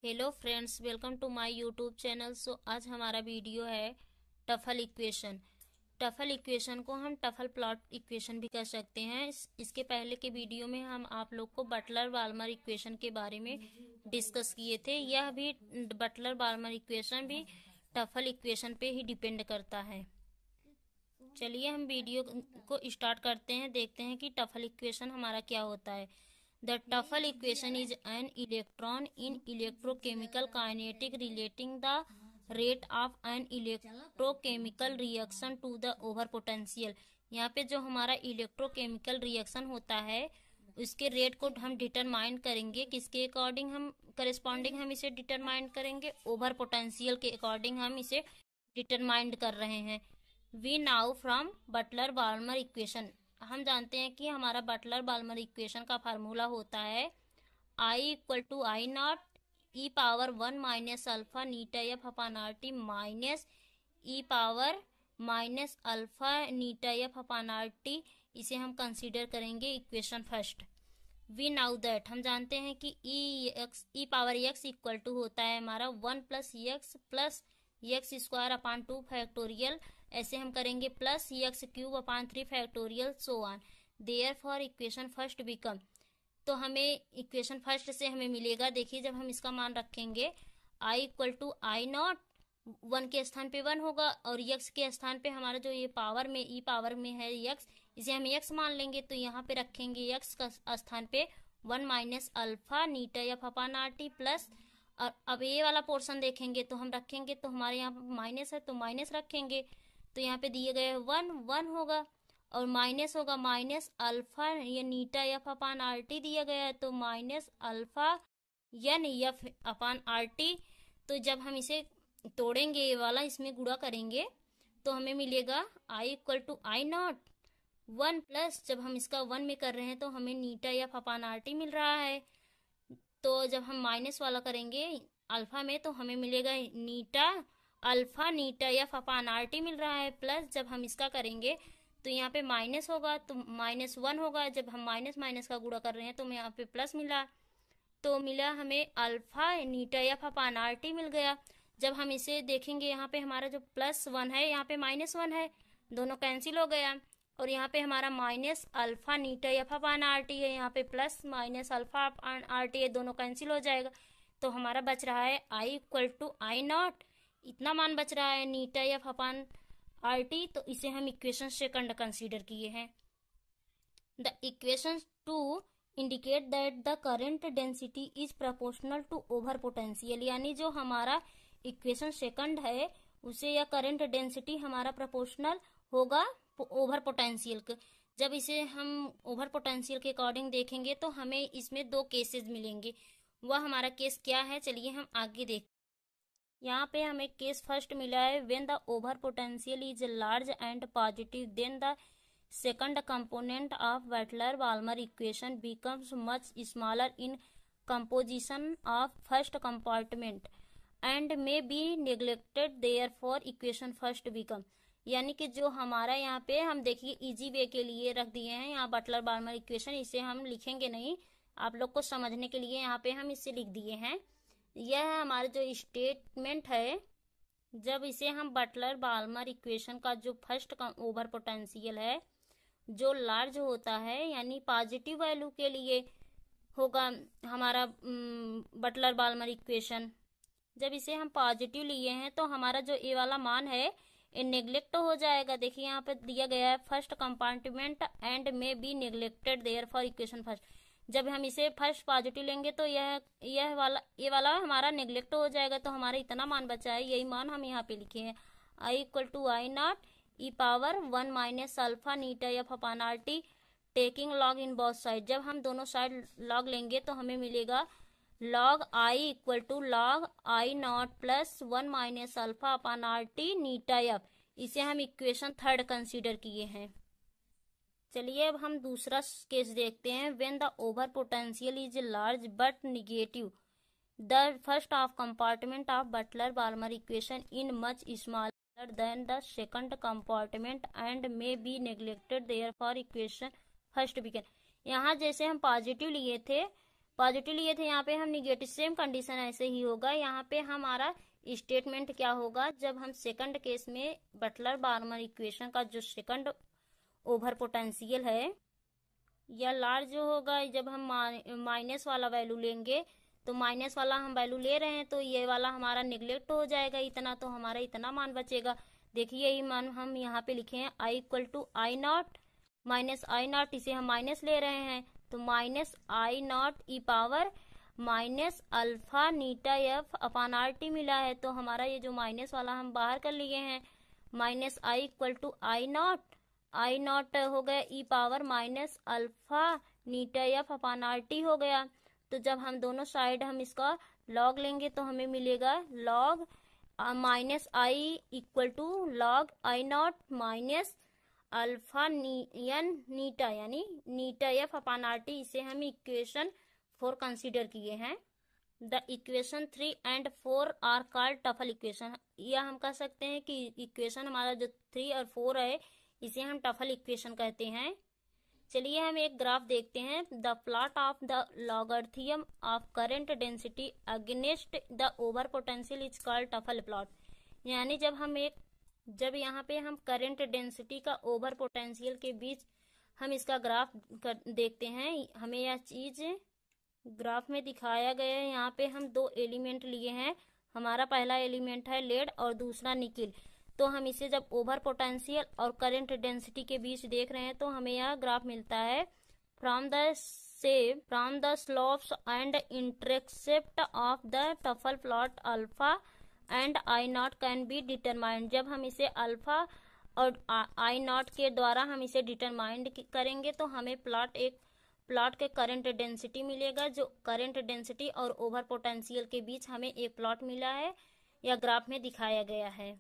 Hello friends, welcome to my YouTube channel. आज हमारा video है टफल इक्वेशन। टफल इक्वेशन को हम टफल प्लॉट इक्वेशन भी कह सकते हैं। इसके पहले के वीडियो में हम आप लोग को बटलर बाल्मर इक्वेशन के बारे में डिस्कस किए थे। यह भी बटलर बाल्मर इक्वेशन भी टफल इक्वेशन पे ही डिपेंड करता है। चलिए हम वीडियो को स्टार्ट करते हैं, देखते हैं कि टफल इक्वेशन हमारा क्या होता है। The Tuffle equation is an electron in electrochemical kinetic relating the rate of an electrochemical reaction to the over potential। यहाँ पे जो हमारा इलेक्ट्रोकेमिकल रिएक्शन होता है उसके रेट को हम डिटरमाइन करेंगे। किसके अकॉर्डिंग हम करेस्पॉन्डिंग हम इसे डिटरमाइन करेंगे? ओवर पोटेंशियल के अकॉर्डिंग हम इसे डिटरमाइन कर रहे हैं। We now from Butler Volmer equation, हम जानते हैं कि हमारा बटलर बाल्मर इक्वेशन का फार्मूला होता है I equal to I naught E power 1 minus alpha Neeta F upon R T minus e power minus alpha Neeta F upon R T. इसे हम कंसीडर करेंगे equation first. We now that, हम जानते हैं कि e power x equal to होता है हमारा 1 plus x square upon 2 factorial. ऐसे हम करेंगे plus x cube upon 3 factorial so on. There for equation first become, तो हमें इक्वेशन फर्स्ट से हमें मिलेगा, देखिए जब हम इसका मान रखेंगे आई इक्वल टू आई नॉट, 1 के स्थान पे 1 होगा और यक्स के स्थान पे हमारा जो ये पावर में ई पावर में है यक्स, इसे हम यक्स मान लेंगे। तो यहाँ पे रखेंगे यक्स का स्थान पे 1 माइनस अल्फा नीटा F upon R T plus, और अब ये वाला पोर्शन देखेंगे तो हम रखेंगे, तो हमारे यहाँ माइनस है तो माइनस रखेंगे। तो यहाँ पे दिए गए 1 होगा और माइनस होगा माइनस अल्फा ये नीटा एफ अपान आर टी दिया गया है तो minus alpha N F upon R T. तो जब हम इसे तोड़ेंगे ये वाला इसमें गुणा करेंगे तो हमें मिलेगा I equal to I naught 1 plus, जब हम इसका 1 में कर रहे हैं तो हमें नीटा एफ अपान आर टी मिल रहा है। तो जब हम माइनस वाला करेंगे अल्फा में तो हमें मिलेगा नीटा अल्फा नीटा एफ अपान आर टी मिल रहा है, प्लस जब हम इसका करेंगे तो यहाँ पे माइनस होगा तो माइनस 1 होगा। जब हम माइनस माइनस का गुणा कर रहे हैं तो यहाँ पे प्लस मिला, तो मिला हमें अल्फा नीटा एफ अपान आर टी मिल गया। जब हम इसे देखेंगे यहाँ पे हमारा जो +1 है यहाँ पे -1 है, दोनों कैंसिल हो गया। और यहाँ पे हमारा माइनस अल्फा नीटा एफ अपान आर टी है, यहाँ पे plus minus alpha upon R T है, दोनों कैंसिल हो जाएगा। तो हमारा बच रहा है I equal to I naught, इतना मान बच रहा है eta F upon R T. तो इसे हम इक्वेशन सेकंड कंसीडर किए हैं। The equation 2 indicate that the current density is proportional to over potential, यानी जो हमारा इक्वेशन सेकंड है उसे यह करंट डेंसिटी हमारा प्रोपोर्शनल होगा ओवर पोटेंशियल के। जब इसे हम ओवर पोटेंशियल के अकॉर्डिंग देखेंगे तो हमें इसमें 2 केसेस मिलेंगे। वह हमारा केस क्या है चलिए हम आगे देखें। यहाँ पे हमें केस फर्स्ट मिला है when the over potential is large and positive then the second component of Butler Volmer equation becomes much smaller in composition of first compartment and may be neglected there for equation first become, यानी कि जो हमारा यहाँ पे हम देखिए easy way के लिए रख दिए हैं यहाँ बटलर बाल्मर इक्वेशन, इसे हम लिखेंगे नहीं, आप लोग को समझने के लिए यहाँ पे हम इसे लिख दिए हैं। यह हमारा जो स्टेटमेंट है, जब इसे हम बटलर बाल्मर इक्वेशन का जो फर्स्ट ओवर पोटेंशियल है जो लार्ज होता है यानी पॉजिटिव वैल्यू के लिए होगा हमारा बटलर बाल्मर इक्वेशन। जब इसे हम पॉजिटिव लिए हैं तो हमारा जो ए वाला मान है ये नेग्लेक्ट हो जाएगा। देखिए यहाँ पे दिया गया है first compartment and may be neglected there for equation first. जब हम इसे फर्स्ट पॉजिटिव लेंगे तो ये वाला हमारा नेग्लेक्ट हो जाएगा, तो हमारा इतना मान बचा है, यही मान हम यहाँ पे लिखे हैं I equal to I naught E power 1 minus alpha Neeta F upon R T taking log in both side. जब हम दोनों साइड लॉग लेंगे तो हमें मिलेगा log I equal to log I naught plus 1 minus alpha upon R T eta F. इसे हम equation third consider किए हैं। चलिए अब हम दूसरा केस देखते हैं। When the over potential is large but negative the first of compartment of Butler Volmer equation in much smaller than the second compartment and may be neglected there for equation first become. यहाँ जैसे हम positive लिए थे positive लिए थे, यहाँ पे हम निगेटिव, सेम कंडीशन ऐसे ही होगा। यहाँ पे हमारा स्टेटमेंट क्या होगा, जब हम सेकंड केस में बटलर बार्मर इक्वेशन का जो सेकंड ओवर पोटेंशियल है या लार्ज जो होगा, जब हम माइनस वाला वैल्यू लेंगे तो माइनस वाला हम वैल्यू ले रहे हैं तो ये वाला हमारा निगलेक्ट हो जाएगा, इतना तो हमारा इतना मान बचेगा। देखिए यही मान हम यहाँ पे लिखे हैं I equal to I naught minus I naught, इसे हम माइनस ले रहे हैं तो minus I naught E power minus alpha Neeta F upon R T मिला है। तो हमारा ये जो माइनस वाला हम बाहर कर लिए हैं, minus I equal to I naught हो गया ई पावर माइनस अल्फा नीटा एफ अपान आर टी हो गया। तो जब हम दोनों साइड हम इसका लॉग लेंगे तो हमें मिलेगा log minus I equal to log I naught minus alpha n eta यानी eta F upon R T. इसे हम इक्वेशन 4 कंसीडर किए हैं। The equation 3 and 4 are called Tafel equation, या हम कह सकते हैं कि इक्वेशन हमारा जो 3 और 4 है इसे हम टफल इक्वेशन कहते हैं। चलिए हम एक ग्राफ देखते हैं। The plot of the logarithm of current density against the over potential is called TOEFL plot. यानी जब यहाँ पे हम करंट डेंसिटी का ओवर पोटेंशियल के बीच हम इसका ग्राफ देखते हैं, हमें यह चीज ग्राफ में दिखाया गया है। यहाँ पे हम 2 एलिमेंट लिए हैं, हमारा पहला एलिमेंट है लेड और दूसरा निकिल। तो हम इसे जब ओवर पोटेंशियल और करंट डेंसिटी के बीच देख रहे हैं तो हमें यह ग्राफ मिलता है। From the slopes and intercept of the TOEFL plot alpha and I not can be determined. जब हम इसे अल्फा और आई नॉट के द्वारा हम इसे डिटरमाइंड करेंगे तो हमें प्लॉट के करंट डेंसिटी मिलेगा। जो करंट डेंसिटी और ओवर पोटेंशियल के बीच हमें एक प्लॉट मिला है या ग्राफ में दिखाया गया है।